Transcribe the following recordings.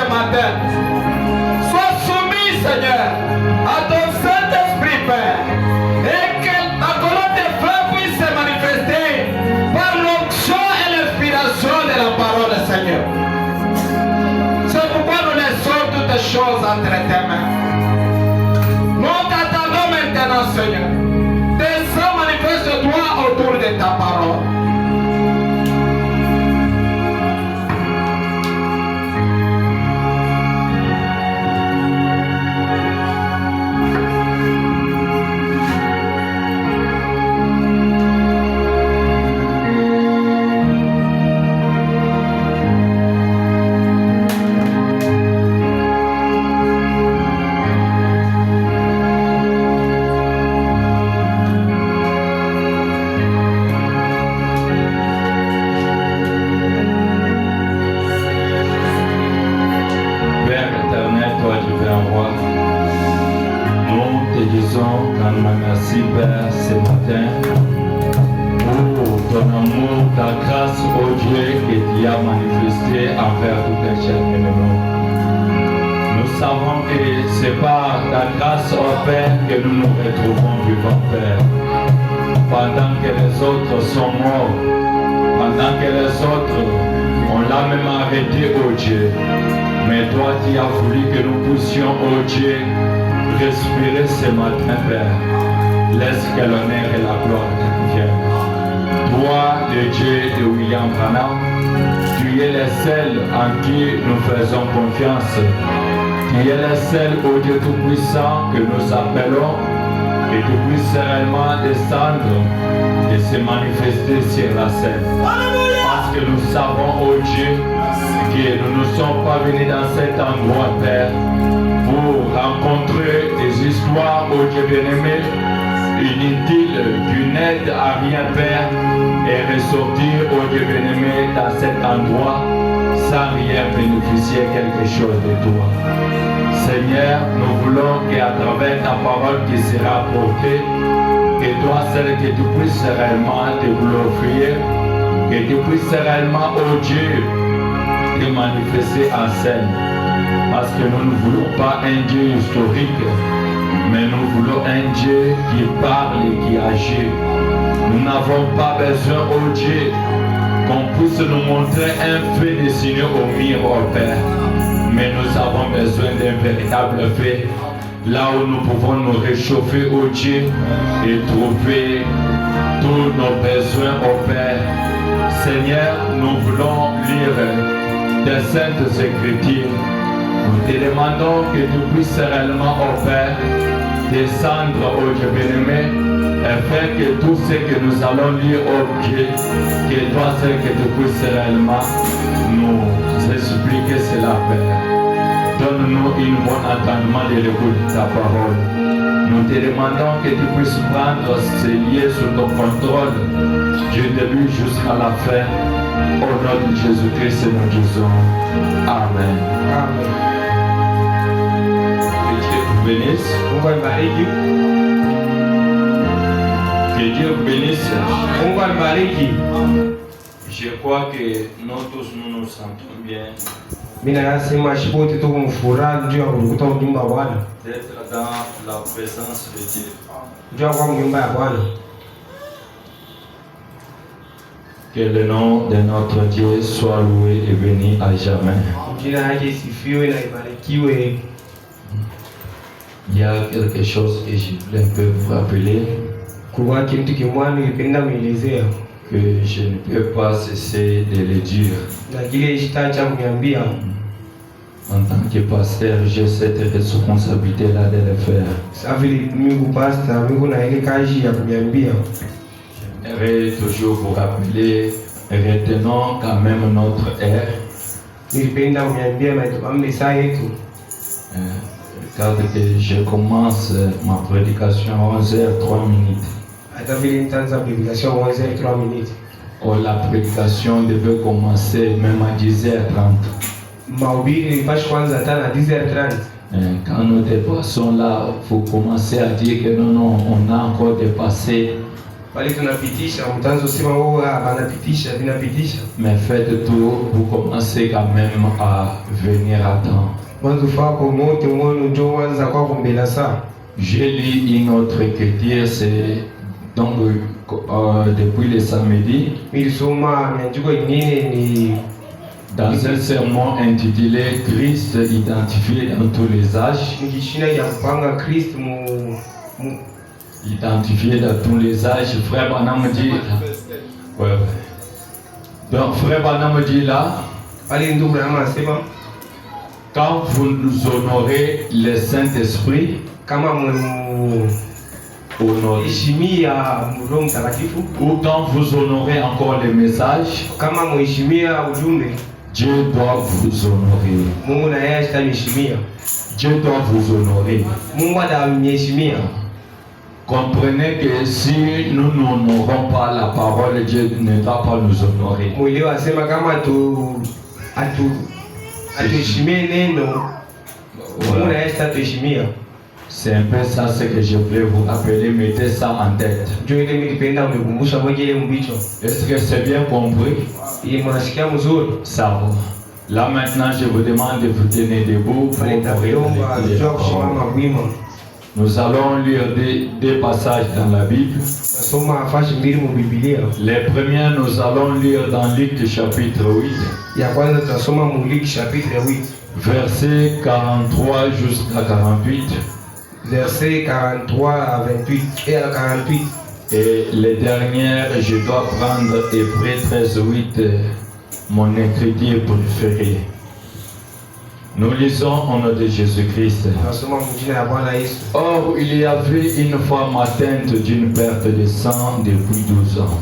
matin. Sois soumis, Seigneur, à ton Saint-Esprit, Père. Et que ta colonne de feu puisse se manifester par l'onction et l'inspiration de la parole, Seigneur. C'est pourquoi nous laissons toutes les choses entre tes mains. Nous t'attendons maintenant, Seigneur. Descends, manifeste-toi autour de ta parole. Merci Père ce matin pour ton amour, ta grâce, oh Dieu, que tu as manifesté envers tout un chacun de nous. Nous savons que c'est par ta grâce, oh Père, que nous nous retrouvons vivants, Père. Pendant que les autres sont morts, pendant que les autres ont l'a même arrêté, oh Dieu. Mais toi, tu as voulu que nous puissions, oh Dieu, respirer ce matin, Père. Laisse que l'honneur et la gloire te viennent. Toi, le Dieu de William Branham, tu es le seul en qui nous faisons confiance. Tu es le seul, ô Dieu Tout-Puissant, que nous appelons et tu puisses réellement descendre et se manifester sur la scène. Parce que nous savons, ô Dieu, que nous ne sommes pas venus dans cet endroit, Père, pour rencontrer des histoires, ô Dieu bien-aimé, inutiles, qui n'aident à rien, Père, et ressortir, ô Dieu bien-aimé, dans cet endroit, sans rien bénéficier quelque chose de toi. Seigneur, nous voulons qu'à travers ta parole qui sera apportée, que toi, seul, que tu puisses réellement te glorifier, que tu puisses réellement, ô Dieu, te manifester en scène. Parce que nous ne voulons pas un Dieu historique, mais nous voulons un Dieu qui parle et qui agit. Nous n'avons pas besoin, ô Dieu, qu'on puisse nous montrer un fait dessiné au mur, ô Père. Mais nous avons besoin d'un véritable fait, là où nous pouvons nous réchauffer, ô Dieu, et trouver tous nos besoins, ô Père. Seigneur, nous voulons lire des saintes écritures. Nous te demandons que tu puisses réellement, ô Père, descendre, ô Dieu bien-aimé, et faire que tout ce que nous allons lire, ô Dieu, que toi seul que tu puisses réellement nous expliquer cela, Père. Donne-nous une bonne entendement de l'écoute de ta parole. Nous te demandons que tu puisses prendre ces lieux sous ton contrôle, du début jusqu'à la fin. Au nom de Jésus-Christ, nous disons Amen. Amen. Que Dieu vous bénisse. Que Dieu vous bénisse. Je crois que nous tous nous sentons bien d'être dans la présence de Dieu. Que le nom de notre Dieu soit loué et béni à jamais. Il y a quelque chose que je voulais un peu vous rappeler, que je ne peux pas cesser de le dire. En tant que pasteur, j'ai cette responsabilité-là de le faire. J'aimerais toujours vous rappeler, retenons quand même notre air. Regarde que je commence ma prédication à 11h03. Oh, la prédication devait commencer même à 10h30. Quand nous dépassons là, il faut commencer à dire que non, on a encore dépassé Bali tunapitisha mtanzo sema wao wanapitisha vinapitisha. Mais faites tout pour commencer quand même à venir à temps. Mwanzo fako mote mwono ndio wanza kwa kumbela saa. J'ai lu une autre écriture, c'est donc depuis le samedi. Nilisoma miandiko ingine ni dans un sermon intitulé Christ identifié dans tous les âges. Nikishina ya kupanga Christ identifié dans tous les âges. Frère Branham dit. Ouais. Donc Frère Branham dit là. Allez, nous Branham asema. Quand vous nous honorez le Saint-Esprit, kama mheshimia Roho Mtakatifu, ou quand vous honorez encore les messages, kama mheshimia ujumbe, Dieu doit vous honorer. Mungu na yeye atamheshimia. Dieu doit vous honorer. Mungu atamheshimia. Comprenez que si nous n'honorons pas la parole, Dieu ne va pas nous honorer. Mwelewa asema kama atuheshimie neno, Mungu na yeye atatuheshimia. C'est un peu ça ce que je voulais vous rappeler, mettez ça en tête. Est-ce que c'est bien compris? Ça va. Là maintenant je vous demande de vous tenir debout pour nous allons lire deux passages dans la Bible. Les premiers nous allons lire dans Luc chapitre 8. Verset 43 jusqu'à 48. Verset 43 à 28 et à 48. Et les dernières, je dois prendre Hébreux 13:8, mon écriture préférée. Nous lisons au nom de Jésus-Christ. Or, il y avait une femme atteinte d'une perte de sang depuis 12 ans.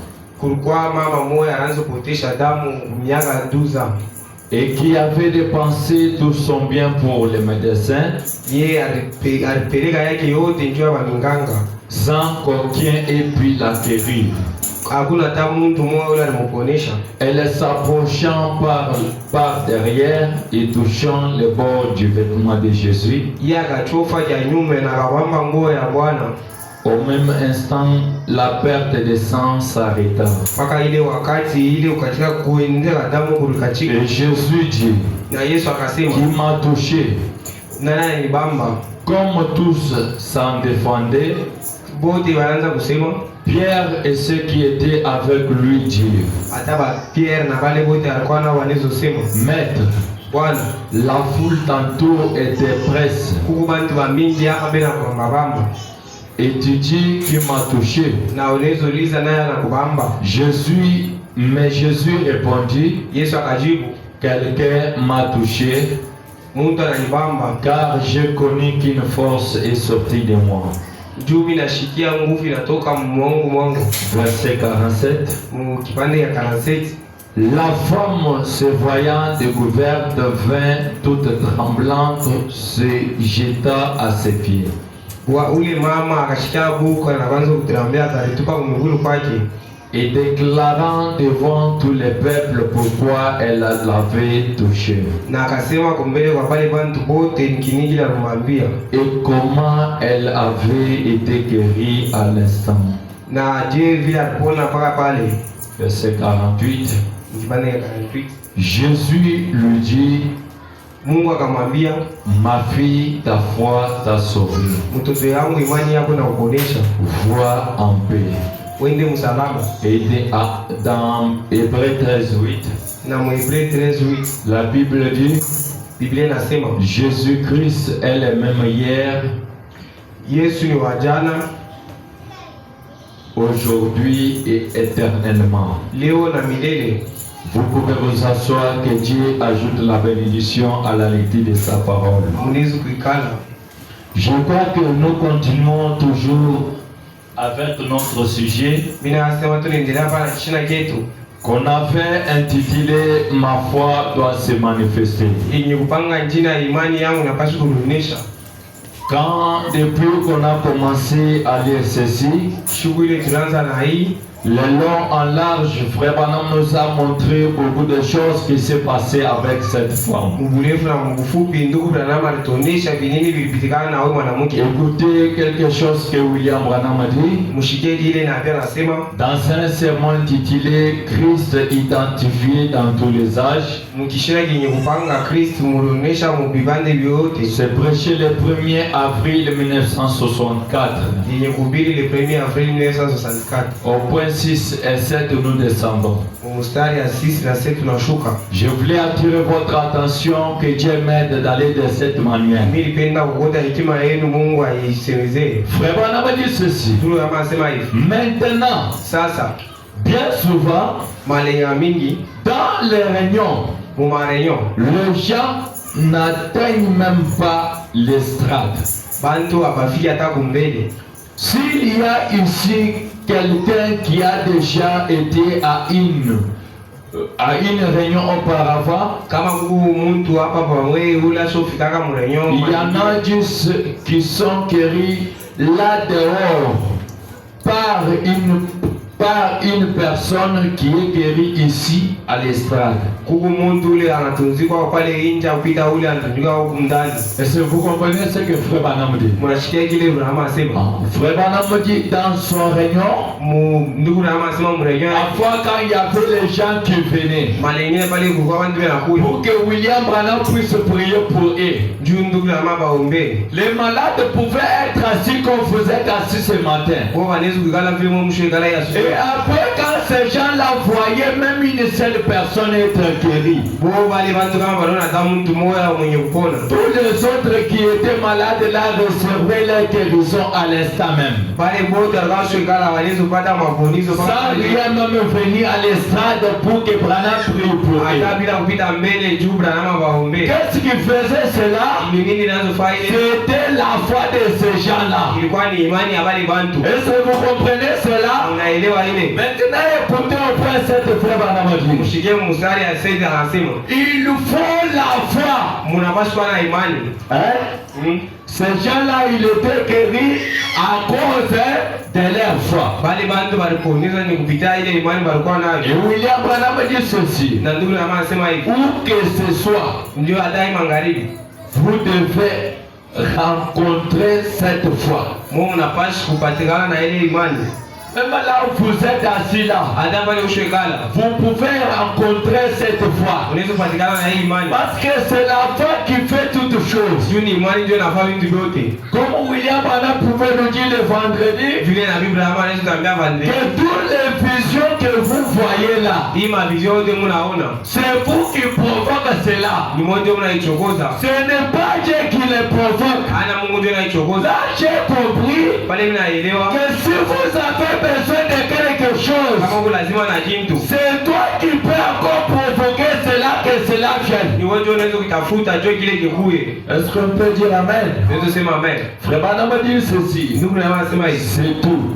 Et qui avait dépensé tout son bien pour les médecins, sans qu'aucun ait pu la guérir. Elle s'approchant par derrière et touchant le bord du vêtement de Jésus, au même instant, la perte de sang s'arrêta. Et Jésus dit, qui m'a touché? Comme tous s'en défendaient, Pierre et ceux qui étaient avec lui dirent, Maître, la foule tantôt était presse. Et tu dis qui m'a touché? Mais Jésus répondit, quelqu'un m'a touché, car j'ai connu qu'une force est sortie de moi. Verset 47. La femme, se voyant découverte, vint toute tremblante, se jeta à ses pieds. Et déclarant devant tous les peuples pourquoi elle l'avait touché. Et comment elle avait été guérie à l'instant. Verset 48. Jésus lui dit, ma fille, ta foi t'a sauvée. Va en paix. Et dans Hébreux 13:8, la Bible dit, Jésus-Christ est le même hier, aujourd'hui et éternellement. Vous pouvez vous asseoir, que Dieu ajoute la bénédiction à la lecture de sa parole. Je crois que nous continuons toujours avec notre sujet qu'on avait intitulé Ma foi doit se manifester. Quand depuis qu'on a commencé à lire ceci, Le long en large, Frère Branham nous a montré beaucoup de choses qui s'est passé avec cette femme. Écoutez quelque chose que William Branham a dit dans un sermon intitulé Christ identifié dans tous les âges. C'est prêché le 1er avril 1964. Au point 6 et 7 nous descendons. Je voulais attirer votre attention que Dieu m'aide d'aller de cette manière. Frère Branham dit ceci. Maintenant, bien souvent, dans les réunions, les gens n'atteignent même pas l'estrade. S'il y a ici quelqu'un qui a déjà été à une réunion auparavant, il y en a juste qui sont guéris là dehors par une personne qui est guérie ici à l'estrade. Est-ce que vous comprenez ce que Frère Branham dit? Frère Branham dit dans son réunion, à fois quand il y avait les gens qui venaient, pour que William Branham puisse prier pour eux. Les malades pouvaient être assis comme vous êtes assis ce matin. Et après, quand ces gens-là voyaient même une seule personne être guérie, tous les autres qui étaient malades là recevaient leur guérison à l'instant même. Sans rien même venir à l'estrade pour que Branham prie pour eux. Qu'est-ce qui faisait cela? C'était la foi de ces gens-là. Est-ce que vous comprenez cela? Maintenant, écoutez au point 7, Frère Branham dit. Il faut la foi. Ces gens-là, ils étaient guéris à cause de leur foi. Et William Branham dit ceci. Où que ce soit, vous devez rencontrer cette foi. Même là où vous êtes assis là, vous pouvez rencontrer cette foi. Parce que c'est la foi qui fait toutes choses. Comme William Branham pouvait nous dire le vendredi, que toutes les visions que vous voyez là, c'est vous qui provoquez cela. Ce n'est pas Dieu qui les provoque. Là j'ai compris que si vous avez besoin de quelque chose, c'est toi qui peux encore provoquer cela, que cela vienne. Est-ce qu'on peut dire amen? Frère Branham dit ceci. C'est tout.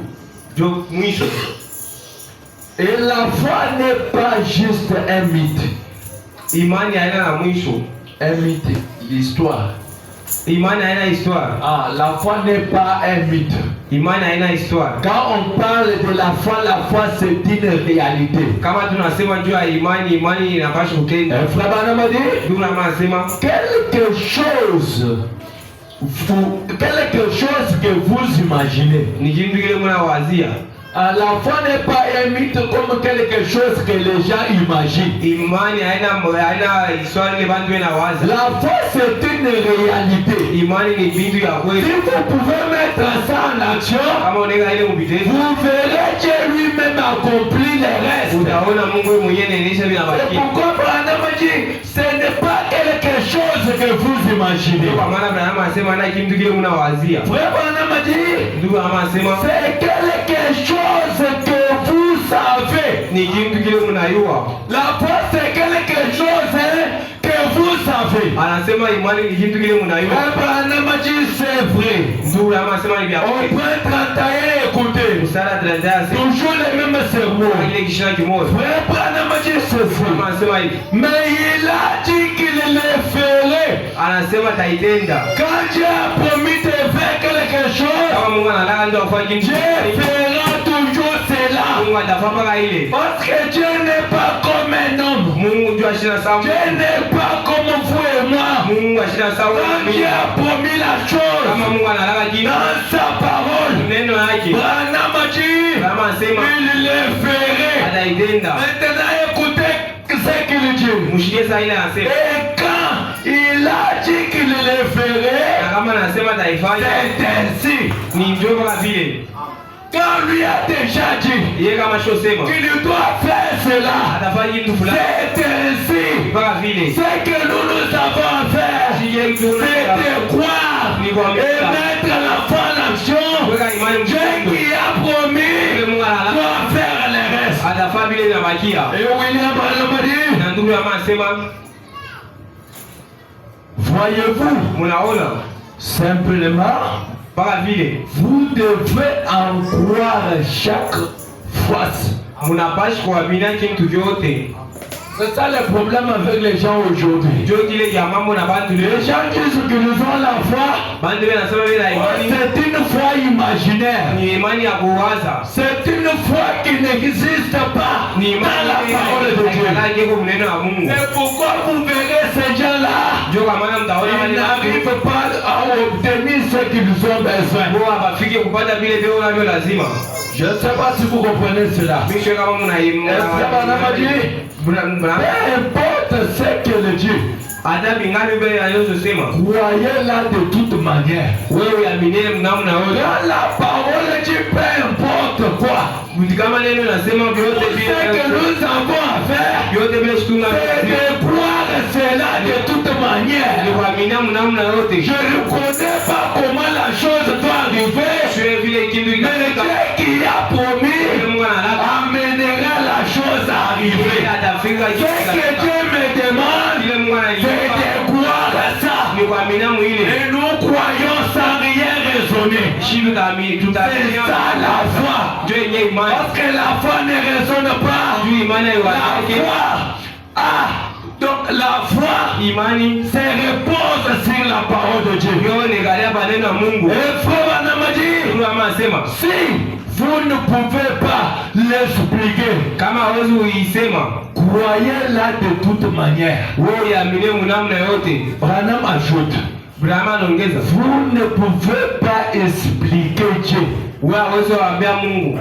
Et la foi n'est pas juste un mythe. Un mythe, l'histoire. La foi n'est pas un mythe. Quand on parle de la foi c'est une réalité. Frère Branham dit quelque chose que vous imaginez. La foi n'est pas un mythe comme quelque chose que les gens imaginent. La foi c'est une réalité. Si vous pouvez mettre ça en action, vous verrez Dieu lui-même accomplir les restes. Et pourquoi Branham dit ce n'est pas quelque chose que vous imaginez. Frère Branham dit c'est quelque chose que vous savez. La foi c'est quelque chose que vous savez. Branham dit c'est vrai. Au point 31, écoutez. Toujours les mêmes sermons. Frère Branham dit ceci. Mais il a dit qu'il le ferait. Quand Dieu a promis de faire quelque chose, Dieu fera toujours cela. Mungu atafanya kama ile. Parce que Dieu n'est pas comme un homme. Mungu ndio ashina sawa. Dieu n'est pas comme vous et moi. Mungu ashina sawa. Quand Dieu a promis la chose Kama Mungu analaka jina dans sa parole, neno yake. Branham a dit, Kama asema il le ferait. ataitenda. Maintenant écoutez ce qu'il dit. Mshikie sasa ile anasema. Et quand il a dit qu'il le ferait, Na kama anasema ataifanya c'est ainsi. ni ndio kama vile. Quand lui a déjà dit Yeye kama shosema qu'il doit faire cela, atafanya kitu fulani. c'est ainsi. Kama vile. Ce que nous avons à faire, c'est de croire et mettre la foi en action. Dieu qui a promis doit faire le reste. Atafanya vile inabakia. Et William Branham a dit, Na ndugu yama anasema voyez-vous, munaona simplement, mpaka vile vous devez en croire chaque fois. munapashi kuamini kitu chote. C'est ça le problème avec les gens aujourd'hui. Ndio kile ya mambo na bantu Les leo. gens disent qu'ils ont la foi. Bantu wanasema bila imani C'est une foi imaginaire. ni imani ya kuwaza. C'est une foi qui n'existe pas Ni dans la imani parole de Dieu. haikalaje kwa neno la Mungu. C'est pourquoi vous verrez ces gens-là, Ndio kwa maana mtaona ils wale n'arrivent pas à obtenir ce qu'ils ont besoin. wao hawafiki kupata vile vile wanavyo lazima. Je ne sais pas si vous comprenez cela. Mimi sio kama Peu importe ce qu'elle dit, hata bingapi vile aliyosema. croyez-la de toute manière. Wewe uamini mnamna wote. Dans la parole dit peu importe quoi. Kama neno nasema vyote Ce que vile nous avons à faire, vyote vile shituna c'est de croire cela de toute ni manière. kuamini mnamna wote. Je ne connais pas comment la chose doit arriver, Sio vile kitu mais kinafika. Dieu qui a promis Mungu analaka amènera la chose à arriver. atafika Ce que Dieu me demande, ile Mungu c'est analipa de croire ça. ni kuamini mwili. Et nous croyons sans rien raisonner. Shi tutaamini C'est ça la foi. ndio yenye imani. Parce que la foi ne raisonne pas. Juu imani La haiwazake. foi, donc la foi Imani se repose sur la parole de Dieu. ndio ni galia maneno ya Mungu. Et frère Branham a dit, Mungu amesema si vous ne pouvez pas l'expliquer, kama hawezi uisema croyez-la de toute manière. wewe uamini mnamna yote. Branham ajoute, Brahma anaongeza vous ne pouvez pas expliquer Dieu. wewe hawezi kuambia Mungu.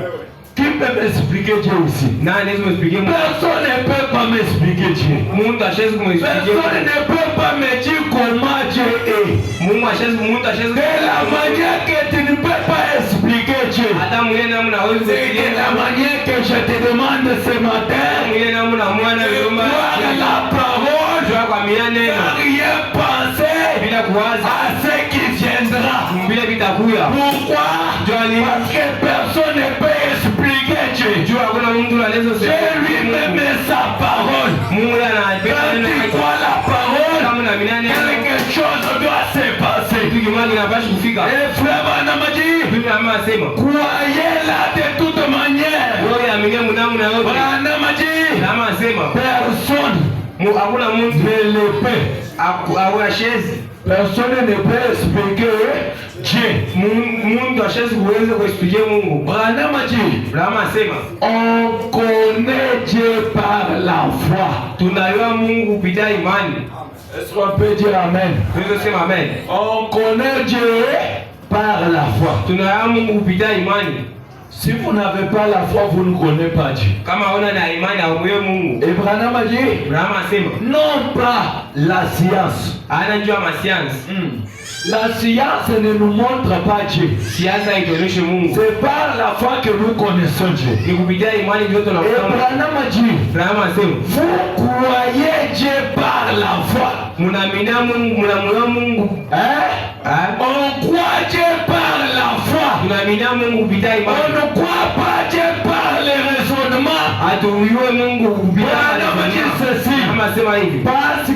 Qui peut m'expliquer Dieu aussi? Nani anaweza kumexplikia Mungu? Personne ne peut pas m'expliquer Dieu. Mungu hashezi kumexplikia. Personne ne peut pas me dire comment Dieu est. Mungu hashezi Mungu hashezi De la manière que tu ne peux pas expliquer Dieu. hata mwingine namna hawezi C'est de kufikiria. la manière que je te demande ce matin. Mwingine namna mwana De yomba voir la parole jua kwa miane sans rien penser bila kuwaza à ce qui viendra. bila vitakuya. Pourquoi? Parce que personne ne peut expliquer Dieu. Jua hakuna mtu anaweza Dieu kusema lui-même est sa parole. Mungu anapenda Quand neno tu lake. crois la parole, Kama na minane quelque chose doit se passer. kitu kimoja kinapaswa kufika. Et frère Branham a dit, Biblia inasema croyez-la de toute manière. wewe amini mnamna yote. Branham a dit, Kama anasema personne hakuna mtu ne le peut. hawezi Personne ne peut expliquer Dieu. Mungu hashezi kuweza kuexpliquer Mungu. Branham a dit, Brahma asema on connaît Dieu par la foi. tunayua Mungu kupitia imani. Est-ce qu'on peut dire Amen? Tunaweza sema amen. On connaît Dieu par la foi. Tunayua Mungu kupitia imani. Si vous n'avez pas la foi, vous ne connaissez pas Dieu. Kama una na imani haumuyo Mungu. Et Branham a dit, Brahma asema non pas la science. anajua masiansi. La science ne nous montre pas Dieu. Siasa haituonyeshe Mungu. C'est par la foi que nous connaissons Dieu. Ni kupitia imani ndio Et tunakuwa. Branham a dit, Brahma asema vous croyez Dieu par la foi. mnaamini Mungu, mnamwona Mungu. On croit Dieu par la foi. Tunaamini Mungu kupitia On imani. ne croit pas Dieu par les raisonnements. Hatuyue Mungu kupitia Branham a dit ceci. Kama asema hivi. Parce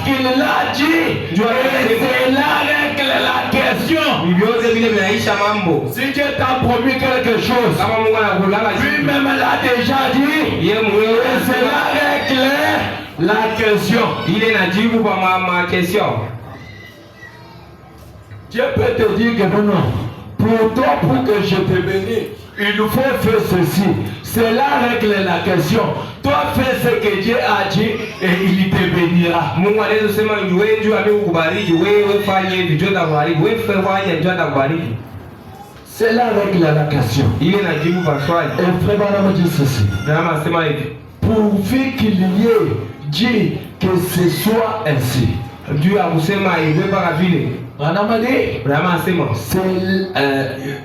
qu'il l'a dit. Et c'est là règle la question. Vyote vile vinaisha mambo. Si Dieu t'a promis quelque chose, Kama Mungu anakulanga lui-même l'a déjà dit. yeye mwenyewe Et c'est là règle la question. ile najibu kwa ma question. Dieu peut te dire que non, non. Pour toi, pour que je te bénisse, il faut faire ceci. Cela règle la question. Toi fais ce que Dieu a dit et il te bénira. Mungu anaweza kusema wewe ndio amekubariki, wewe fanye hivi ndio atakubariki, wewe fanye ndio atakubariki. Cela règle la question. Ile inajibu kwa swali. Et frère Branham dit ceci. Branham anasema hivi. Pourvu qu'il y ait Dieu que ce soit ainsi. Dieu a kusema iwe mpaka vile. Branham a dit. Branham anasema.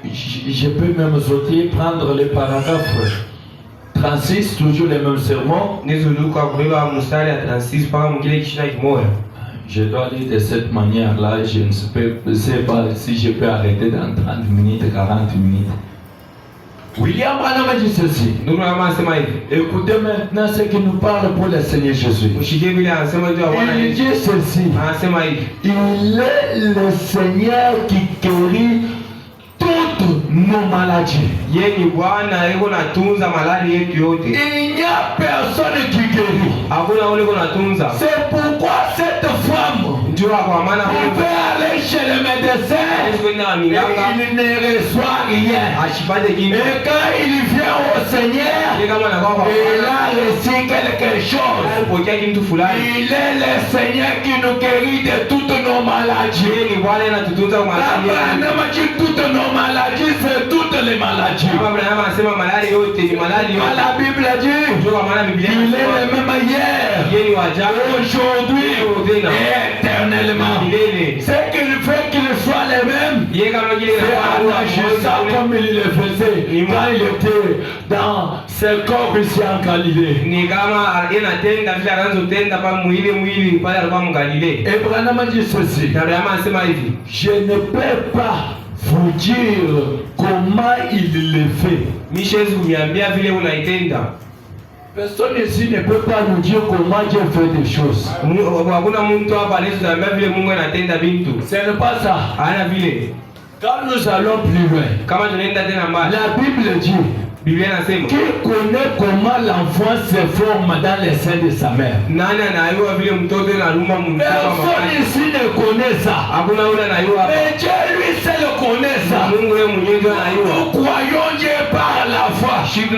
Je peux même sauter, prendre les paragraphes 36, toujours les mêmes sermons. Nizuluka kubeba mstari ya 36 mpaka mwingine kishina kimoja. Je dois lire de cette manière-là, je ne sais pas si je peux arrêter dans 30 minutes, 40 minutes. William Branham a dit ceci. Écoutez maintenant ce qui nous parle pour le Seigneur Jésus. Il dit ceci. Il est le Seigneur qui guérit toutes nos maladies. Il n'y a personne qui guérit. C'est pourquoi cette femme peut aller chez le médecin et il ne reçoit rien. Et quand il vient au Seigneur, il a reçu quelque chose. Il est le Seigneur qui nous guérit de toutes nos maladies. Toutes nos maladies, c'est toutes les maladies. La Bible dit, il est le même hier, aujourd'hui et éternellement. Ce qu'il fait qu'il soit le même, c'est en agissant comme il le faisait quand il était dans ce corps ici en Galilée. Et Branham dit ceci. Je ne peux pas vous dire comment il le fait. Personne ici ne peut pas nous dire comment Dieu fait des choses. Ce n'est pas ça. Quand nous allons plus loin, la Bible dit qui connaît comment l'enfant se forme dans les seins de sa mère. Personne ici ne connaît ça. Mais Dieu lui seul connaît ça. Nous croyons Dieu par la foi. C'est ce que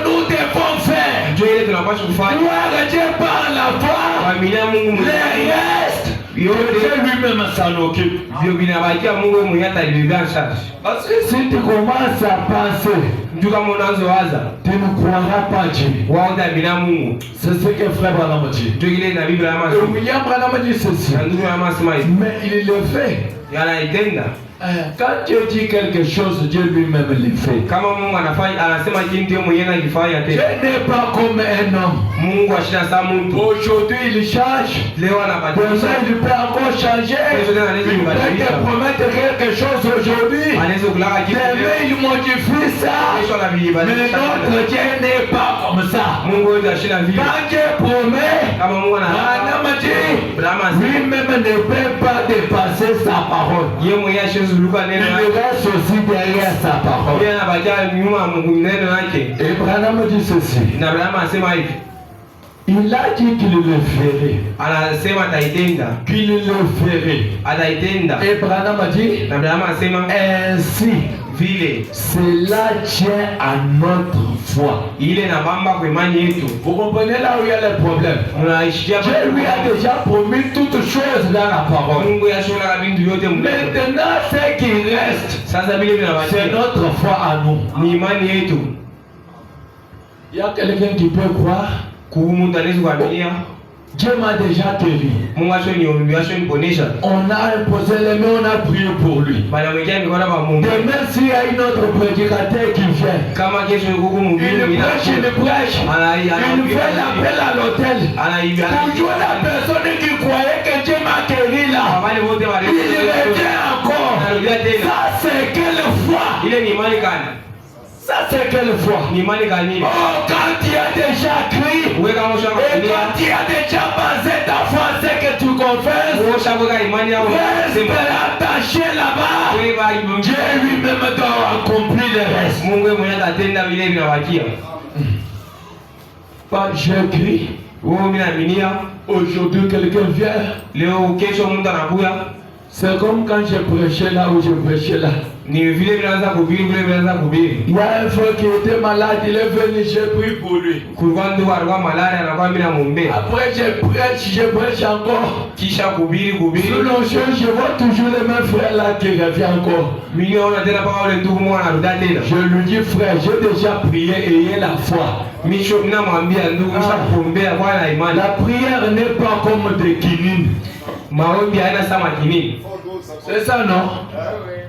nous devons faire. Gloire Dieu par la foi. Les restes, Dieu lui-même s'en occupe. Parce que si tu commences à penser, tu ne croiras pas Dieu. C'est ce que frère Branham dit. Et William Branham dit ceci. Mais il le fait. Quand Dieu dit quelque chose, Dieu lui-même le fait. Dieu n'est pas comme un homme. Aujourd'hui il change. Demain il peut encore changer. Il peut te promettre quelque chose aujourd'hui. Demain il modifie ça. Mais notre Dieu n'est pas comme ça. Quand Dieu promet, lui-même ne peut pas dépasser sa parole. Il reste aussi derrière sa parole. Et Branham dit ceci. Il a dit qu'il le ferait. Qu'il le ferait. Et Branham a dit ainsi. Cela tient à notre foi. Vous comprenez là où il y a le problème. Dieu lui a déjà promis toutes choses dans la parole. Maintenant, ce qui reste, c'est notre foi à nous. Il y a quelqu'un qui peut croire. Dieu m'a déjà guéri. On a imposé les mains, on a prié pour lui. Demain, s'il y a une autre prédicateur qui vient, il prêche, il fait l'appel à l'hôtel. Toujours la personne qui croyait que Dieu m'a guéri là, il revient encore. Ça, c'est quelle foi? Ça c'est quelle foi? Oh, quand tu as déjà crié, et quand tu as déjà passé ta foi, c'est que tu confesses, reste attaché là-bas. Dieu lui-même doit accomplir le reste. Pas j'écris. Aujourd'hui quelqu'un vient. C'est comme quand je prêchais là où je prêchais là. Ni vile vinaanza kuhubiri, vile vinaanza kuhubiri. Il y a un frère qui était malade, il est venu, j'ai prié pour lui. Kulikuwa ndugu alikuwa malaria na kwa mimi namuombea. Après je prêche encore. Kisha kuhubiri. Sinon je vois toujours les mêmes frères là qui reviennent encore. Mimi naona tena paka wale ndugu mmoja anarudia tena. Je lui dis frère, j'ai déjà prié et ayez la foi. Misho ninamwambia ndugu nishakuombea kwa na imani. La prière n'est pas comme des kinini. Maombi haina sama kinini. C'est ça non?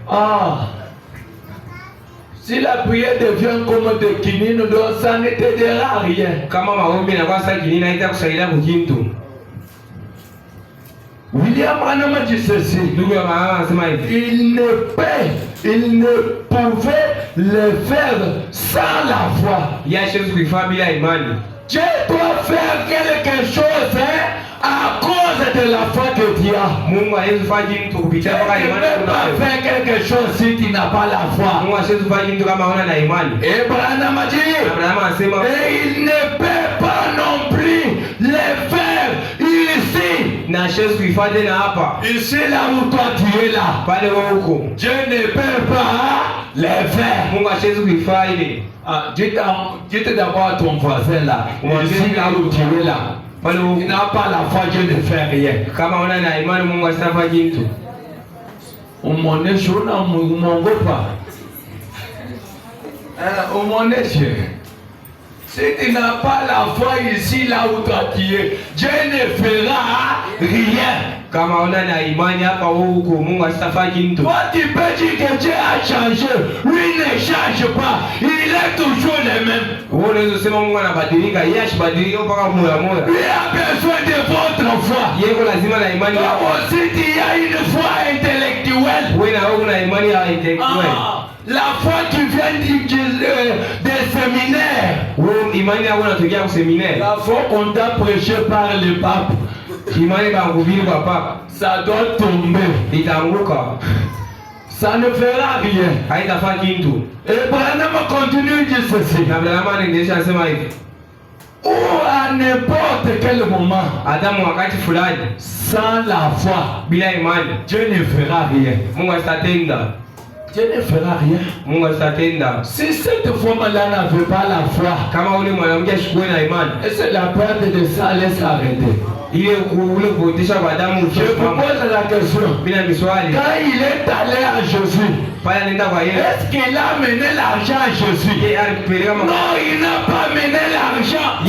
Ah. Si la prière devient comme des kinini, donc ça ne t'aidera à rien. Kama maombi inakuwa sasa kinini haitakusaidia kukintu. William Branham dit ceci. Ndugu ya mama anasema hivi. Il ne pouvait le faire sans la foi. Yashiwezi kuifanya bila imani. Dieu doit faire quelque chose à cause de la foi que tu as. Mungu hawezi kufanya kitu kupitia kwa imani. Tu ne peux pas faire quelque chose si tu n'as pas la foi. Mungu hawezi kufanya kitu kama huna na imani. Abraham a dit. Abraham anasema Et il ne peut pas non plus le faire ici. Na hawezi kuifanya na hapa. Ici là où toi tu es là. Pale wewe huko. Dieu ne peut pas le faire. Mungu hawezi kuifanya ile. Ah, dites d'abord à ton voisin là. Ici là où tu es là. Il n'a pas la foi, Dieu ne fait rien. Kama una na imani Mungu asitafanya kitu. Umoneshe unamuogopa. Umoneshe. Si tu n'as pas la foi ici là où toi tu es, Dieu ne fera rien. Kama una na imani hapa huko Mungu asitafanya kitu. Toi tu peux dire que Dieu a changé. Lui ne change pas. Il est toujours le même. Wewe unaweza sema Mungu anabadilika, yeye asibadilike mpaka moyo moyo. Il a besoin de votre foi. Yeye lazima na imani yako. Aussi il y a une foi intellectuelle. Wewe na wewe una imani ya intellectuelle. La foi qui vient des séminaires. Wewe imani yako inatokea kwa seminaire. La foi qu'on t'a prêché par le pape. Imani bahubiri kwa papa. Ça doit tomber. Itaanguka. Ça ne fera rien. Haitafanya kitu. Et Branham continue de dire ceci. Na Branham anaendelea kusema hivi. Ou à n'importe quel moment, Adamu wakati fulani, sans la foi, bila imani, Dieu ne fera rien. Mungu asitatenda. Dieu ne fera rien. Mungu asitatenda. Si cette femme-là n'avait pas la foi, Kama ule mwanamke ashikuwe na imani, est-ce que la perte de sang allait s'arrêter? ile kule kuotesha kwa damu. Je vous pose la question. Bila miswali. Quand il est allé à Jésus, Pale nenda kwa yeye. est-ce qu'il a mené l'argent à Jésus? Non, il n'a pas mené l'argent. Ce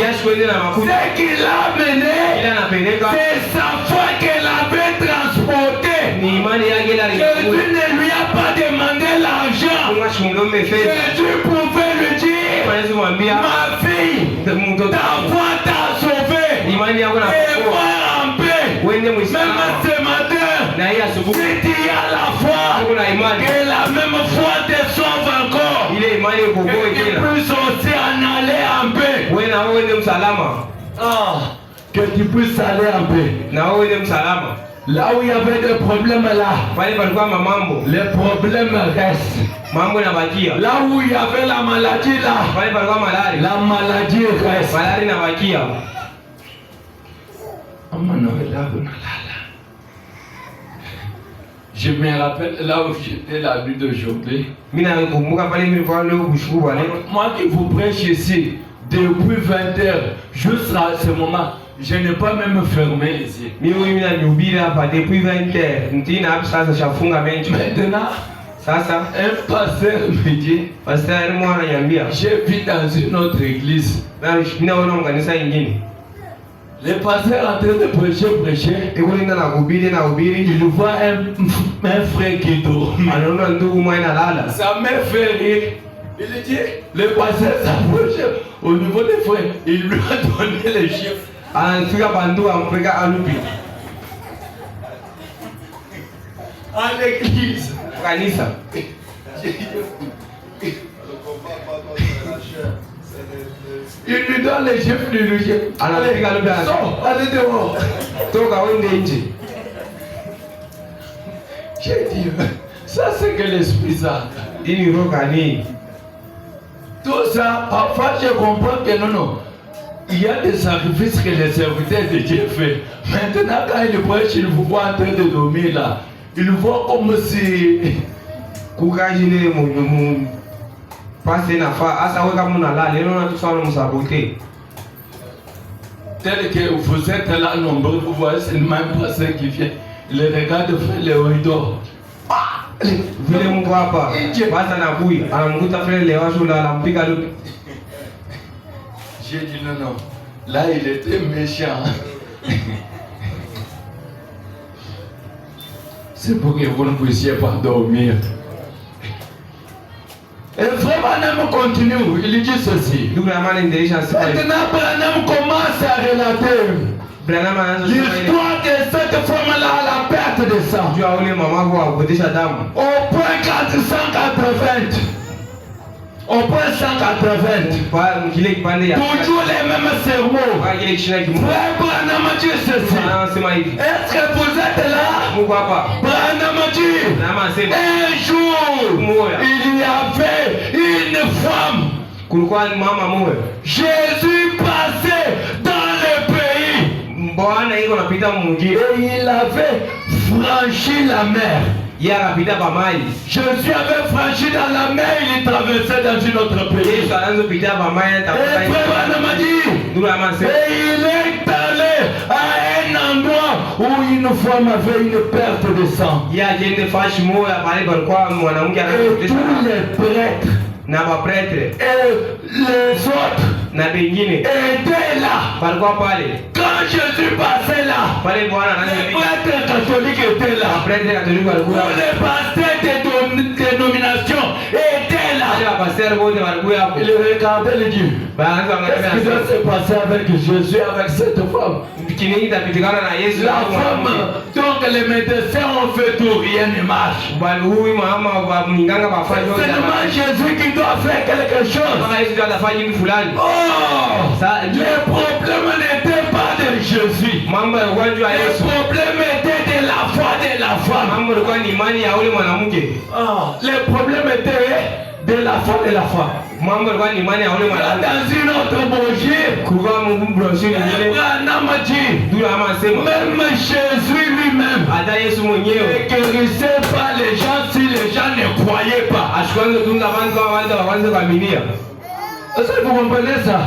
qu'il a mené, c'est sa foi qu'elle avait transportée. Jésus ne lui a pas demandé l'argent. Jésus pouvait lui dire, ma fille, ta foi t'a sauvé. Et va en paix. Même ce matin, si tu as la foi, que la même foi te sauve encore. Et que tu puisses aussi en aller en paix. Que tu puisses aller en paix. Là où il y avait des problèmes là, les problèmes restent. Là où il y avait la maladie là, la maladie reste. Je me rappelle là où j'étais la nuit d'aujourd'hui. Moi qui vous prêche ici, depuis 20h jusqu'à ce moment, je n'ai pas même fermé ici. Maintenant, un pasteur me dit, j'ai vu dans une autre église. Le pasteur en train de prêcher, il voit un frère qui dort. Ça m'a fait rire. Il dit, le pasteur s'approche au niveau des frères. Il lui a donné les chiffres. À l'église. Il lui donne les chiffres, il lui dit, allez dehors. J'ai dit, ça c'est que l'esprit ça. Tout ça, parfois je comprends que non. Il y a des sacrifices que les serviteurs de Dieu font. Maintenant, quand il prêche, il vous voit en train de dormir là. Il voit comme si kukajile mu passe na fa asa weka muna la lelo na tout ça nous saboter. Tel que vous êtes là nombreux, vous voyez, c'est le même pasteur qui vient. Il regarde frère Léo, il dort. Vile Mungu hapa basi anakuja anamkuta frère Léo shule anampiga lupi. J'ai dit non, non. Là, il était méchant. C'est pour que vous ne puissiez pas dormir. Et vraiment, continue. Il dit ceci. Maintenant, Branham commence à relater l'histoire de cette femme-là à la perte de sang. Au point 480. Au point 180. Toujours les mêmes sermons. Frère Branham dit ceci. Est-ce que vous êtes là? Branham dit un jour il y avait une femme. Jésus passait dans le pays. Et il avait franchi la mer. Jésus avait franchi dans la mer, il traversait dans une autre pays. Et frère Branham dit, et il est allé à un endroit où une femme avait une perte de sang. Et tous les prêtres et les autres étaient là. Quand Jésus passait là, les prêtres catholiques étaient là. Les pasteurs de dénomination étaient là. Il regardait le Dieu. Qu'est-ce qui doit se passer avec Jésus, avec cette femme? La femme, donc les médecins ont fait tout, rien ne marche. C'est seulement Jésus qui doit faire quelque chose. Oh, les problèmes n'étaient pas de Jésus. Les problèmes étaient de la foi de la femme. Les problèmes étaient de la foi de la femme. Dans une autre brochure, Branham dit, même Jésus lui-même ne guérissait pas les gens si les gens ne croyaient pas. Est-ce que vous comprenez ça?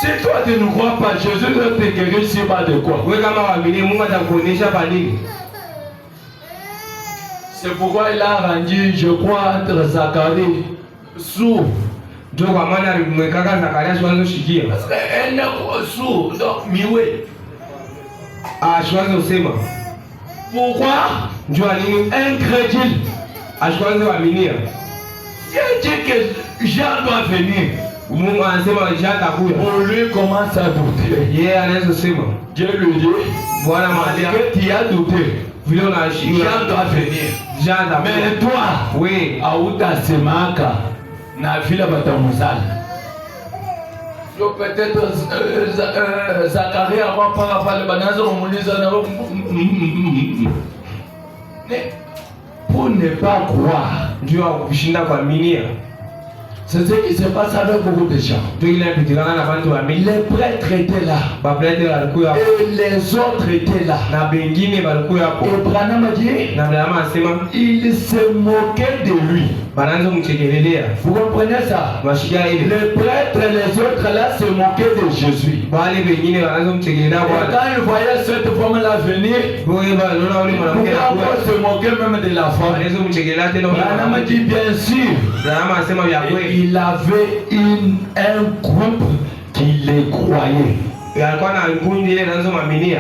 Si toi tu ne crois pas, Jésus ne te guérit pas de quoi? C'est pourquoi il a rendu, je crois, entre Zacharie sourd. Parce qu'elle est sourd, donc mioué. Pourquoi? Incrédule. Dieu dit que Jean doit venir. Pour lui commence à douter. Dieu lui dit, que tu as douté. Jean doit venir. Mais toi, Aouta Semaka, na vila batamusala. Peut-être Zacharie avant par le banazo pour ne pas croire. C'est ce qui se passe avec beaucoup de gens. Les prêtres étaient là. Et les autres étaient là. Et Branham dit, il se moquait de lui. Vous comprenez ça? Les prêtres et les autres là se moquaient de Jésus. Et quand ils voyaient cette femme-là venir, pourquoi se moquer même de la femme? Branham dit bien sûr. Il avait un groupe qui les croyait.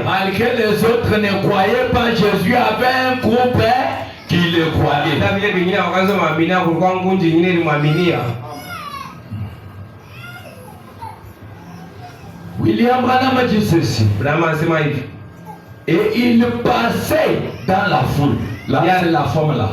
Malgré les autres ne croyaient pas, Jésus avait un groupe qui les croyait. William Branham dit ceci. Et il passait dans la foule. Là, c'est la femme là.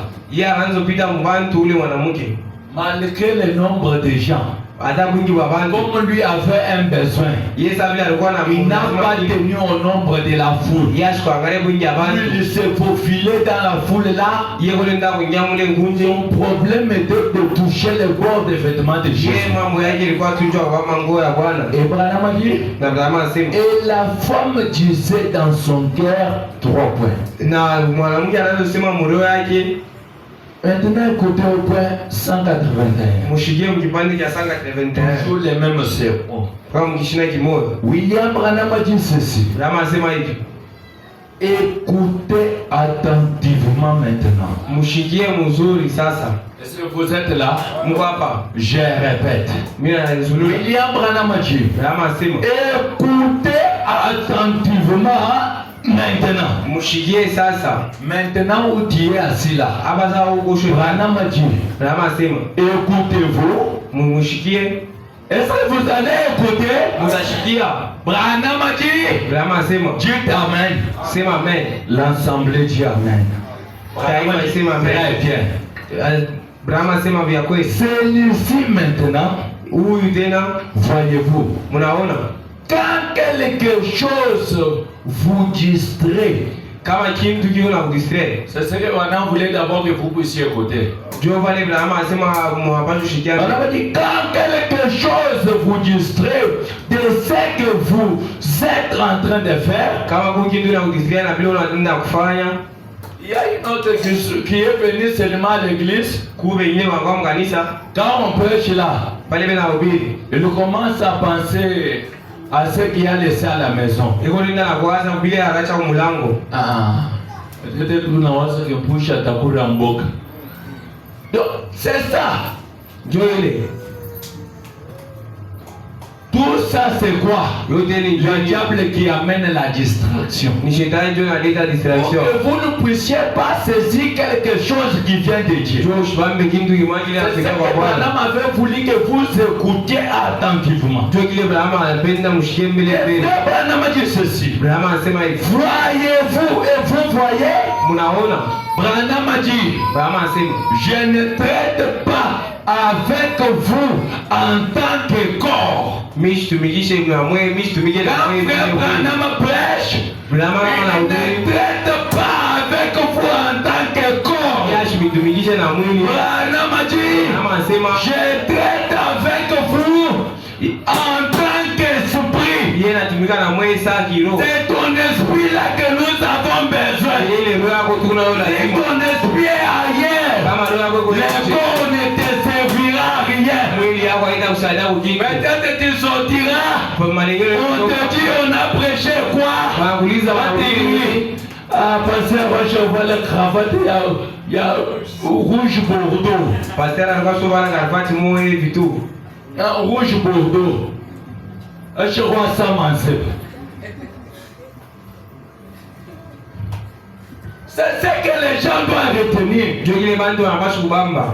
Malgré le nombre de gens, comme lui avait un besoin, il n'a pas tenu au nombre de la foule. Il s'est faufilé dans la foule là. Son problème était de toucher le corps des vêtements de Jésus. Et Branham dit, et la femme disait dans son cœur 3 points. Maintenant, écoutez au point 181. Mushikie mkipande cha 181. Toujours les mêmes sermons. Kama mkishina kimoja. William Branham a dit ceci. Branham asema hivi. Écoutez attentivement maintenant. Mushikie mzuri sasa. Est-ce que vous êtes là? Mko hapa. Je répète. Mimi nazungumza. William Branham a dit. Branham asema. Écoutez attentivement maintenant. Mushikie sasa. Maintenant où tu es assis là. Abaza uko shule. Branham a dit. Branham asema. Écoutez-vous. Mushikie. Est-ce que vous allez écouter? Mutashikia. Branham a dit. Branham asema. Dites amen. Sema amen. L'assemblée dit amen. Branham asema amen. Très bien. Branham asema vya kweli. Celui-ci maintenant, Huyu tena voyez-vous, mnaona quand quelque chose vous distrait, kama kitu kiko na kudistract. c'est ce qu'on voulait d'abord que vous puissiez écouter. Joe vale Branham asema mwapacho shikiana. On a dit quand quelque chose vous distrait de ce que vous êtes en train de faire, Kama kuna kitu na kudistract na bila unaenda kufanya. il y a une autre qui est venue seulement à l'église. Kube wengine wangao mkanisa. Quand on prêche là, Pale bena ubiri. il commence à penser à ce qu'il a laissé à la maison. Iko linda na kuanza bila aracha kwa mlango. Ah, peut-être que tunawaza que pusha atakula mboga. Donc, c'est ça. Joe ile. Tout ça, c'est quoi? Yote ni Le diable qui amène la distraction. ni shetani ndio analeta Pour distraction. que vous ne puissiez pas saisir quelque chose qui vient de Dieu. Joe shibambe kintu kimwagi C'est na ce fika kwa que Bwana. Branham avait voulu que vous écoutiez attentivement. Joe kile Branham anapenda mshikie mbele Et mbele. Branham a dit ceci. Branham anasema hivi. Voyez-vous et vous voyez? Mnaona? Branham a dit, Branham anasema je ne traite pas avec vous en tant que corps. mishtumikishe na mwe mishtumike na Quand mwe. frère Branham prêche, Branham il ne ana traite pas avec vous en tant que corps. yashi mitumikishe na mwili. Branham a dit, Branham anasema je traite avec vous en tant qu'esprit. yeye anatumika na mwe saa kiroho. C'est ton esprit là que nous avons besoin. Ile roho yako tunao Si lazima. ton esprit est ailleurs, Kama roho yako iko le nje, corps ne te servira à rien. mwili yako haina kusaidia kukinga. Peut-être tu sortiras. Kwa malengele On te dit, on a prêché quoi? wanakuuliza Batterie. Ah, pasteur, moi je vois la cravate, il y a rouge Bordeaux. pastor alikuwa sio bana karafati moyo vitu. Rouge Bordeaux. Je vois ça, Mansep. C'est ce que les gens doivent retenir. Ndio kile bantu wanapaswa kubamba.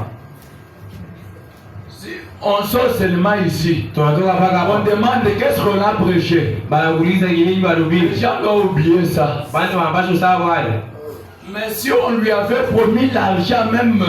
Si on sort seulement ici, Tunatoka paka on hapa. demande qu'est-ce qu'on a prêché. Banakuuliza kinini Les barubiri. gens doivent oublier ça. Bantu wanapaswa sawa wale. Mais si on lui avait promis l'argent même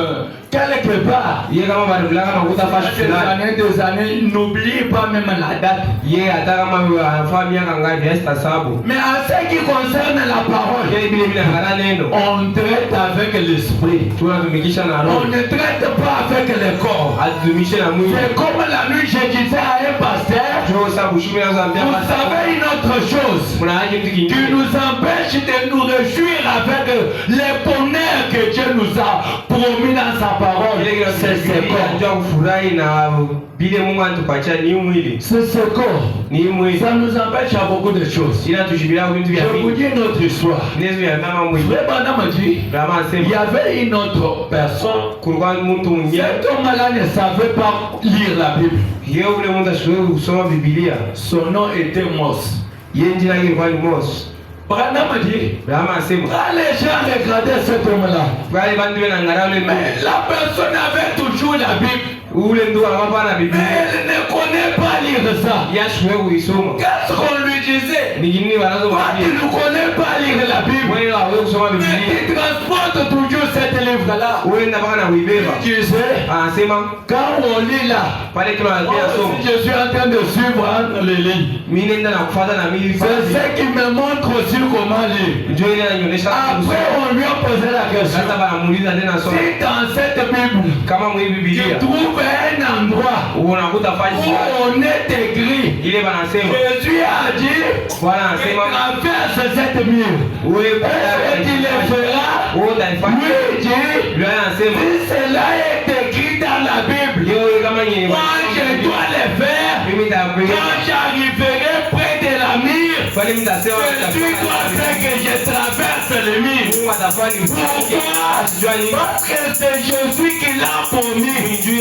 quelque part, Yeye kama barubulaka makuta fashi fulani. des années, n'oublie pas même la date. Yeye hata kama anafaa miaka ngapi hasta sababu. Mais en ce qui concerne la parole, Yeye vile vile angalia neno. on traite avec l'esprit. Tunatumikisha na On roho. ne traite pas avec le corps. Atumishe na mwili. C'est comme la nuit, je disais à un pasteur, Ndio sababu shumi nazo ambia vous pastor. savez une autre chose Kuna haja kitu qui kingine. nous empêche de nous réjouir avec les bonheurs que Dieu nous a promis dans sa parole. C'est ce corps. Unajua kufurahi na bile Mungu anatupatia ni mwili. C'est ce corps. Ni mwili. Ça nous empêche à beaucoup de choses. Ila tushibira vitu vya Je vous mingi. dis notre histoire. Nezo ya mama mwili. Frère Branham a dit, Kama il y sema avait une autre personne. kulikuwa mtu mwingine. Cet homme-là ne savait pas lire la Bible. Yeye ule mtu asiwe kusoma Biblia. Son nom était Moss. Yeye jina lake ilikuwa ni Mose. Branham a dit, Kama sema quand les gens regardaient cet homme-là, wale bantu wanaangalia ule mais mtu. la personne avait toujours la Bible. Ule mtu anapapa na Mais Biblia. elle ne connaît pas lire ça. Yashwe kuisoma. Qu'est-ce qu'on lui disait? Ni nini wanazo Toi, tu Biblia? ne connais pas lire la Bible. Wewe hawewi kusoma Mais Biblia. tu transportes toujours cet livre-là. Wewe ndio bana kuibeba. Tu sais, Anasema quand on lit là, pale kile moi anapia somo. aussi, je suis en train de suivre entre les lignes. Mimi nenda na kufuata na mimi. C'est ce qui me montre aussi comment lire. Ndio ile inanionyesha Après, on lui a posé la question. sasa banamuuliza tena somo. Si dans cette Bible, Kama mwe tu Biblia trouves un endroit unakuta faji où on est écrit, ile banasema Jésus a dit, Bwana anasema traverse cette mur. wewe Est-ce que tu le feras? wewe utaifanya. Lui dit, Biblia inasema si cela est écrit dans la Bible, leo kama nyinyi moi je dois le faire. mimi nitakuja Quand j'arriverai près de la mire, kwani mtasema tu dois faire que je traverse le mire. Mungu atafanya Pourquoi? Parce que c'est Jésus qui l'a promis. C'est de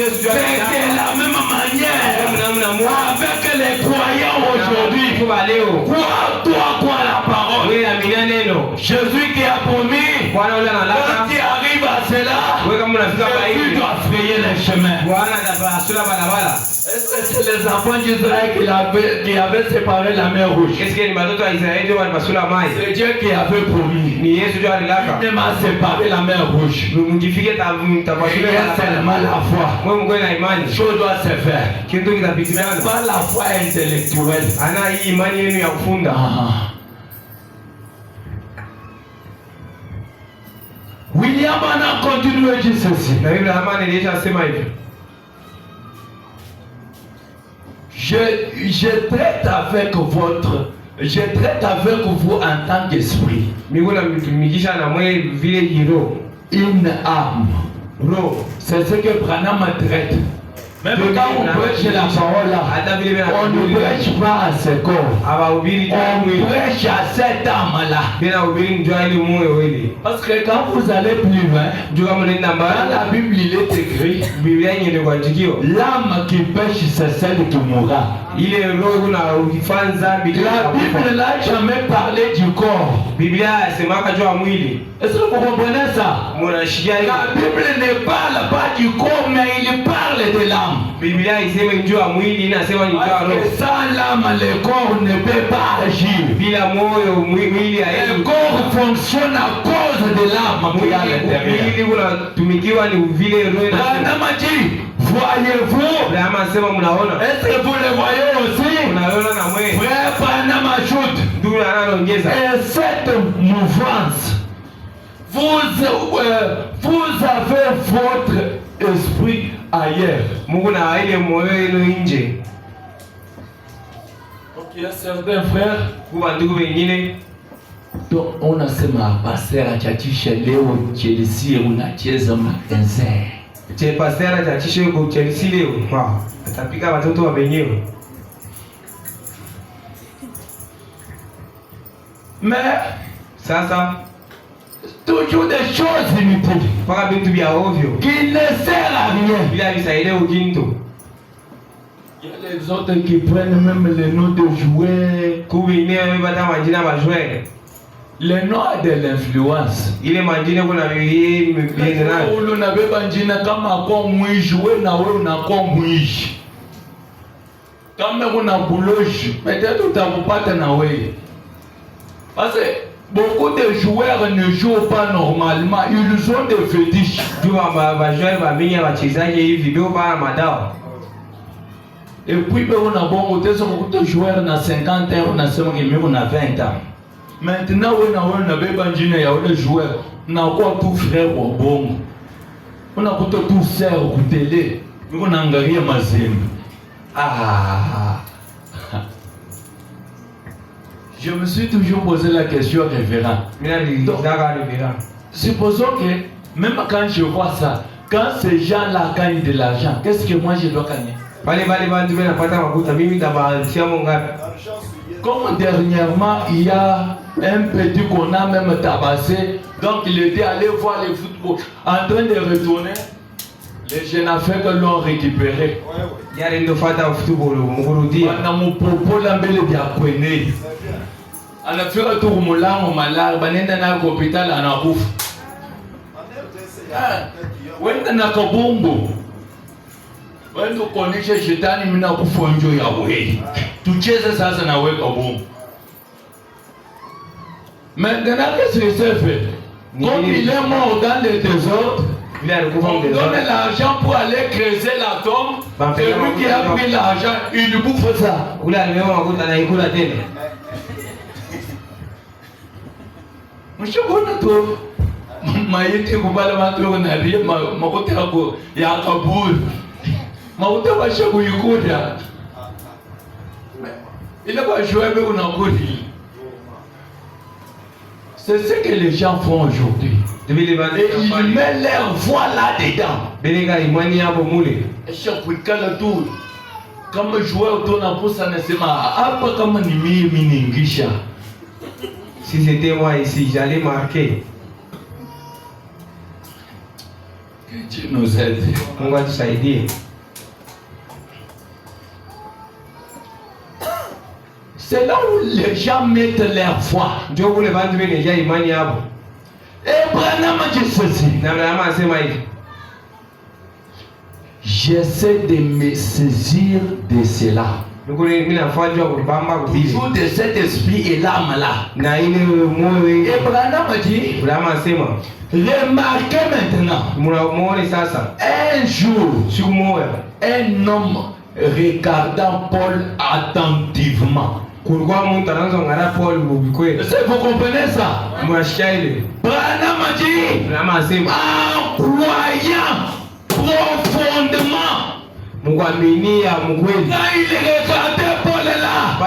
la même manière avec les croyants aujourd'hui. Crois-toi quoi la parole. Jésus qui a promis, quand tu arrives à cela, tu dois frayer les chemins. Est-ce que c'est les enfants d'Israël qui avaient séparé la mer rouge? C'est Dieu qui avait promis. Il m'a séparé la mer rouge. Il y a seulement la foi. Chose doit se faire. Mais pas la foi intellectuelle. William a continué à dire ceci. Je traite avec vous en tant qu'esprit. Une âme. C'est ce que Branham traite. Même quand on prêche la parole là, on ne prêche pas à ce corps. On prêche à cette âme là. Parce que quand vous allez plus loin, dans la Bible il est écrit, l'âme qui pêche c'est celle qui mourra. La Bible n'a jamais parlé du corps. Est-ce que vous comprenez ça? La Bible ne parle pas du corps, mais il parle de l'âme. Sans l'âme, le corps ne peut pas agir. Le corps fonctionne à cause de l'âme qui est à l'intérieur. Branham a dit, voyez-vous? Est-ce que vous le voyez aussi? Frère Branham ajoute, et cette mouvance, vous avez votre esprit ailleurs. Donc il y a certains frères, donc unasema pastor achachisha leo Chelsea unacheza makanze. Pastor achachisha yuko Chelsea leo. Atapika watoto wa wenyewe. Mais sasa toujours des choses inutiles. Paka vitu vya ovyo. Qui ne sert à rien. Bila visaidia ukinto. Il y a les autres qui prennent même les noms de jouets. Kubinia bata majina ba jouets. Les noms de l'influence. Ile majina kuna bibi mbiena. Ulu na beba njina kama kwa mwishi wewe na wewe unakuwa mwishi. Kama kuna buloji, peut-être utakupata na wewe. Parce que beaucoup de joueurs ne jouent pas normalement, ils ont des fétiches. Et puis on a bon côté sur beaucoup de joueurs na 50 ans, on a seulement on a 20 ans. Maintenant on a bébé njina ya les joueurs, na quoi tout frère au bon. On a tout sœur au télé, on a angalia mazembe. Ah. Je me suis toujours posé la question, révérend. Supposons que, même quand je vois ça, quand ces gens-là gagnent de l'argent, qu'est-ce que moi je dois gagner? Comme dernièrement, il y a un petit qu'on a même tabassé, donc il était allé voir le football, en train de retourner, les jeunes affaires que l'ont récupéré. Anafika tu kumulango malari banenda na hospitali anakufa. Wenda na kabumbu. Wenda kuonesha shetani mimi nakufa njo ya wewe. Tucheze sasa na wewe kabumbu. Maintenant qu'est-ce que c'est fait? Comme il est mort dans les désordres, on donne l'argent pour aller creuser la tombe. C'est lui qui a pris l'argent, il bouffe ça. Mshukuru tu maiti kubala watu na ria makote yako ya kaburi makote basha kuyikuda ile kwa shwebe unakudi. C'est ce que les gens font aujourd'hui. Et ils mettent leur voix là-dedans. Et chaque week-end, le tour. Comme jouer autour d'un peu, ça ne se après comme Ningisha. Si c'était moi ici, j'allais marquer. Que Dieu nous aide. On va te aider. C'est là où les gens mettent leur foi. Dieu voulait vendre les gens, il m'a dit. Et Branham dit ceci. J'essaie de me saisir de cela. Toujours de cet esprit et l'âme là. Et Branham dit, remarquez maintenant, un jour, un homme regardant Paul attentivement. Est-ce que vous comprenez ça? Branham dit, en croyant profondément. Quand il regardait Paul là,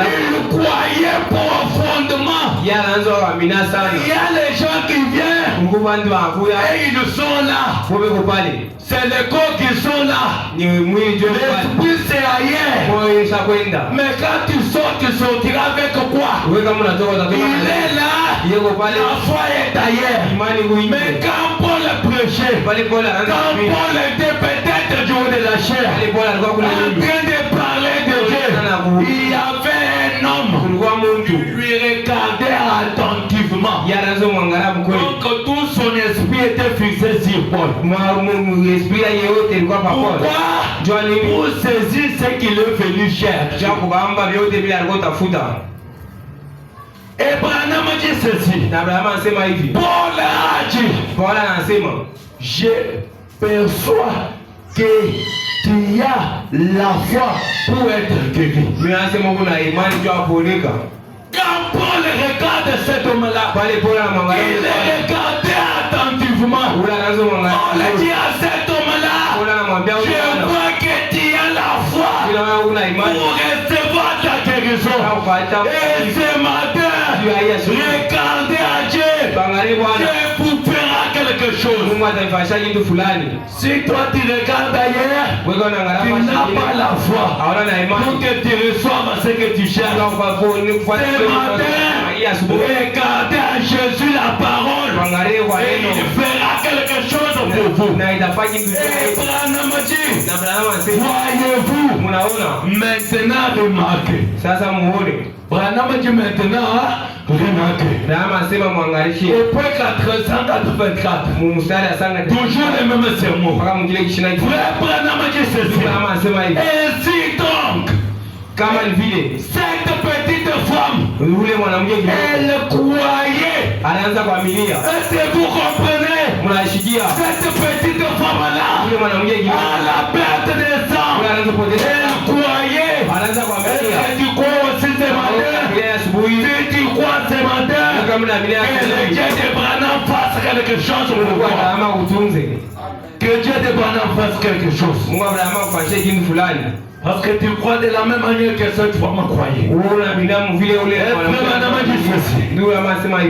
il croyait profondément. Il y a les gens qui viennent et ils sont là. C'est les corps qui sont là. L'esprit c'est ailleurs. Mais quand tu sors, tu sortiras avec quoi? Il est là. La foi est ailleurs. Mais quand Paul prêchait, quand Paul était peut-être du haut de la chair, en train de parler de Dieu, il y avait un homme qui lui regardait attentivement. Donc tout son esprit était fixé sur Paul. Pourquoi? Pour saisir ce qu'il est venu chercher. Et Branham dit ceci. Paul a dit, je perçois que tu as la foi pour être guéri. Quand Paul regarde cet homme-là, il regardait attentivement. On a dit à cet homme-là, je vois que tu as la foi pour recevoir ta guérison. Et ce matin, regardez à Dieu, Dieu vous fera quelque chose. Si toi tu regardes ailleurs, tu n'as pas la foi pour que tu reçoives ce que tu cherches. Ce matin, regardez à Jésus la parole et il fera quelque chose pour vous. Et Branham dit, voyez-vous, maintenant remarquez. Branham dit maintenant, remarquez. Et puis 484, toujours les mêmes sermons. Frère Branham dit ceci. Ainsi donc, cette petite femme, elle croyait. Est-ce que vous comprenez? Cette petite femme-là, à la perte des sang, elle croyait. Est-ce que tu crois aussi ce matin? Si tu crois ce matin, que le Dieu de Branham fasse quelque chose pour toi. Que Dieu de Branham fasse quelque chose. Parce que tu crois de la même manière que cette femme croyait.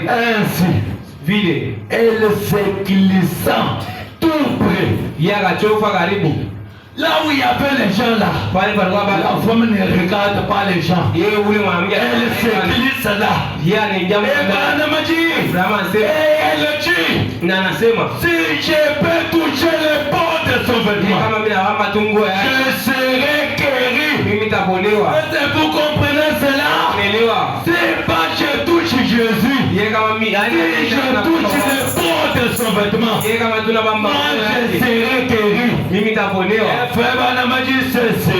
Ainsi, elle se glissant tout près. Là où il y avait les gens là, la femme ne regarde pas les gens. Elle se glisse là. Et Branham dit, elle dit, si je peux toucher le bord de son vêtement, je serai guéri. Est-ce que vous comprenez cela? C'est pas je touche Jésus. Si je touche le bord de son vêtement, moi je serai guéri. Frère Branham dit ceci,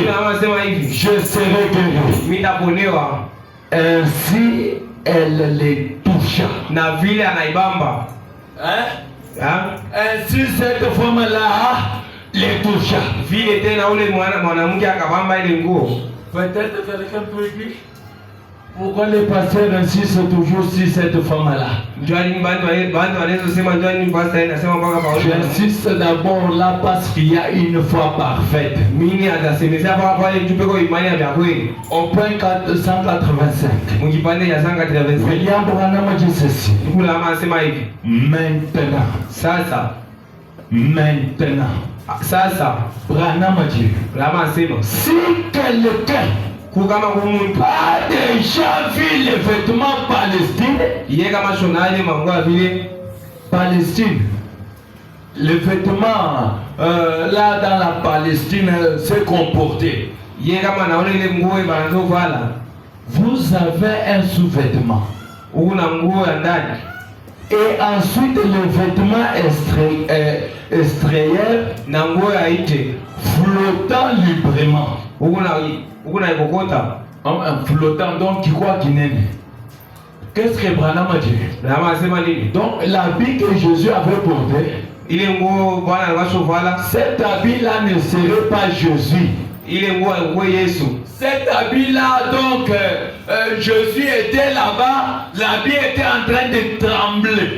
je serai guéri. Ainsi elle les toucha. Ainsi cette femme-là les toucha. Peut-être quelqu'un peut dire, Pourquoi les pasteurs insistent toujours sur cette femme-là? J'insiste d'abord là parce qu'il y a une foi parfaite. Au point 185. William Branham dit ceci. Maintenant. Maintenant. Branham dit. Si quelqu'un a déjà vu les vêtements Palestine, les vêtements là dans la Palestine se comportaient. Vous avez un sous-vêtement. Et ensuite le vêtement extérieur flottant librement. Flottant, donc qui croit qu'il n'est. Qu'est-ce que Branham a dit? Donc l'habit que Jésus avait porté, cet habit-là ne serait pas Jésus. Cet habit-là, donc Jésus était là-bas, l'habit était en train de trembler.